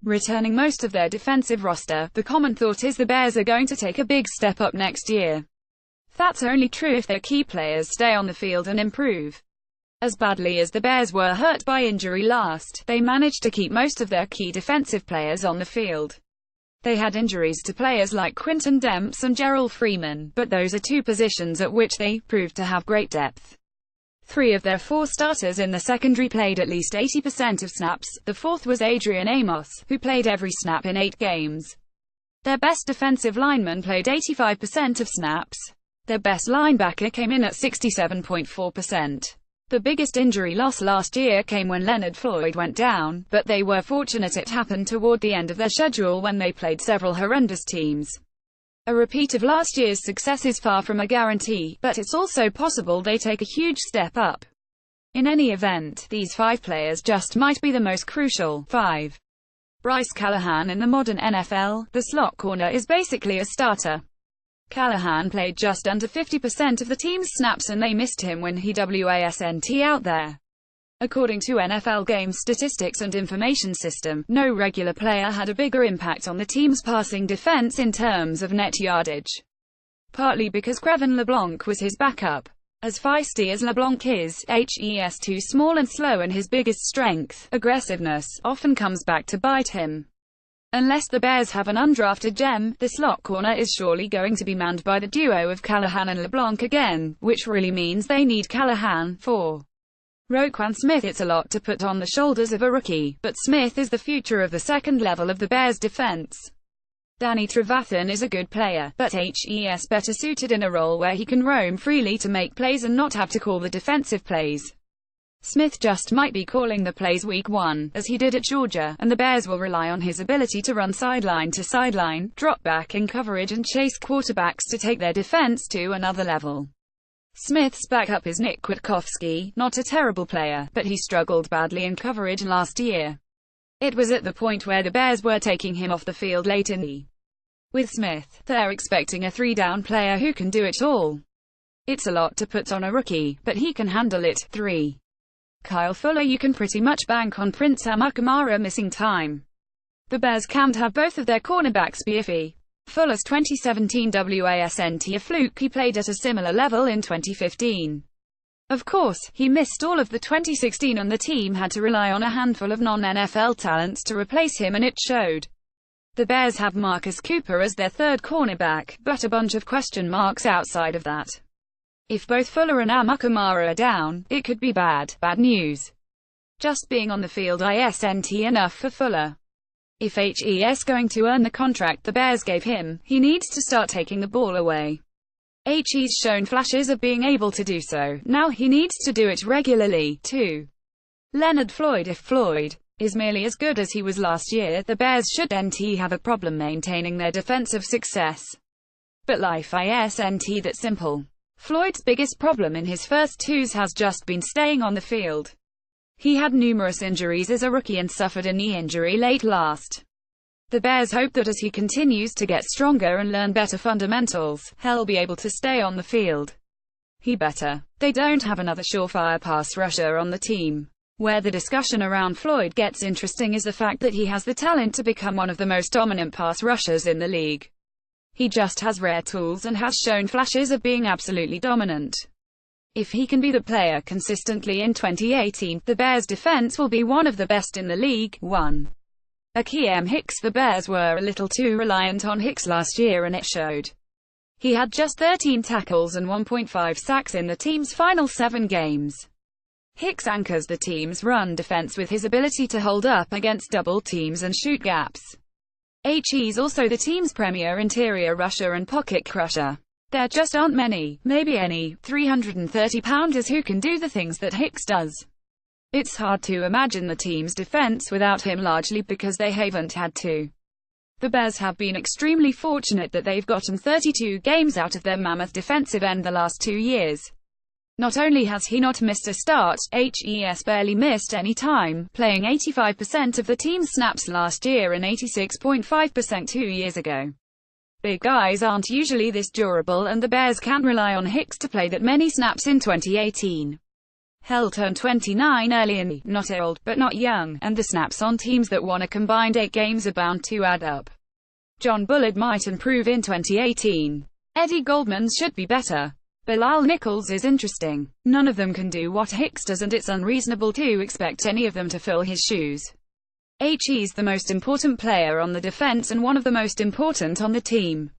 returning most of their defensive roster. The common thought is the Bears are going to take a big step up next year. That's only true if their key players stay on the field and improve. As badly as the Bears were hurt by injury last, they managed to keep most of their key defensive players on the field. They had injuries to players like Quinton Demps and Gerald Freeman, but those are two positions at which they proved to have great depth. 3 of their 4 starters in the secondary played at least 80% of snaps. The fourth was Adrian Amos, who played every snap in 8 games. Their best defensive lineman played 85% of snaps. Their best linebacker came in at 67.4%. The biggest injury loss last year came when Leonard Floyd went down, but they were fortunate it happened toward the end of their schedule when they played several horrendous teams. A repeat of last year's success is far from a guarantee, but it's also possible they take a huge step up. In any event, these 5 players just might be the most crucial. 5. Bryce Callahan. In the modern NFL, the slot corner is basically a starter. Callahan played just under 50% of the team's snaps and they missed him when he wasn't out there. According to NFL Game Statistics and Information System, no regular player had a bigger impact on the team's passing defense in terms of net yardage. Partly because Creven LeBlanc was his backup. As feisty as LeBlanc is, he's too small and slow, and his biggest strength, aggressiveness, often comes back to bite him. Unless the Bears have an undrafted gem, the slot corner is surely going to be manned by the duo of Callahan and LeBlanc again, which really means they need Callahan. 4. Roquan Smith. It's a lot to put on the shoulders of a rookie, but Smith is the future of the second level of the Bears' defense. Danny Trevathan is a good player, but he's better suited in a role where he can roam freely to make plays and not have to call the defensive plays. Smith just might be calling the plays week 1, as he did at Georgia, and the Bears will rely on his ability to run sideline to sideline, drop back in coverage and chase quarterbacks to take their defense to another level. Smith's backup is Nick Kwiatkowski, not a terrible player, but he struggled badly in coverage last year. It was at the point where the Bears were taking him off the field late in the. With Smith, they're expecting a 3-down player who can do it all. It's a lot to put on a rookie, but he can handle it. 3. Kyle Fuller. You can pretty much bank on Prince Amukamara missing time. The Bears can't have both of their cornerbacks be iffy. Fuller's 2017 wasn't a fluke, he played at a similar level in 2015. Of course, he missed all of the 2016 and the team had to rely on a handful of non-NFL talents to replace him, and it showed. The Bears have Marcus Cooper as their third cornerback, but a bunch of question marks outside of that. If both Fuller and Amukamara are down, it could be bad news. Just being on the field isn't enough for Fuller. If he's going to earn the contract the Bears gave him, he needs to start taking the ball away. He's shown flashes of being able to do so, now he needs to do it regularly. 2. Leonard Floyd. If Floyd is merely as good as he was last year, the Bears shouldn't have a problem maintaining their defensive success. But life isn't that simple. Floyd's biggest problem in his first 2s has just been staying on the field. He had numerous injuries as a rookie and suffered a knee injury late last. The Bears hope that as he continues to get stronger and learn better fundamentals, he'll be able to stay on the field. He better. They don't have another surefire pass rusher on the team. Where the discussion around Floyd gets interesting is the fact that he has the talent to become one of the most dominant pass rushers in the league. He just has rare tools and has shown flashes of being absolutely dominant. If he can be the player consistently in 2018, the Bears' defense will be one of the best in the league. 1. Akiem Hicks. The Bears were a little too reliant on Hicks last year and it showed. He had just 13 tackles and 1.5 sacks in the team's final 7 games. Hicks anchors the team's run defense with his ability to hold up against double teams and shoot gaps. He's also the team's premier interior rusher and pocket crusher. There just aren't many, maybe any, 330-pounders who can do the things that Hicks does. It's hard to imagine the team's defense without him, largely because they haven't had to. The Bears have been extremely fortunate that they've gotten 32 games out of their mammoth defensive end the last 2 years. Not only has he not missed a start, he's barely missed any time, playing 85% of the team's snaps last year and 86.5% 2 years ago. Big guys aren't usually this durable, and the Bears can't rely on Hicks to play that many snaps in 2018. He'll turn 29 early in the, not old, but not young, and the snaps on teams that won a combined 8 games are bound to add up. John Bullard might improve in 2018. Eddie Goldman should be better. Bilal Nichols is interesting. None of them can do what Hicks does, and it's unreasonable to expect any of them to fill his shoes. He's the most important player on the defense and one of the most important on the team.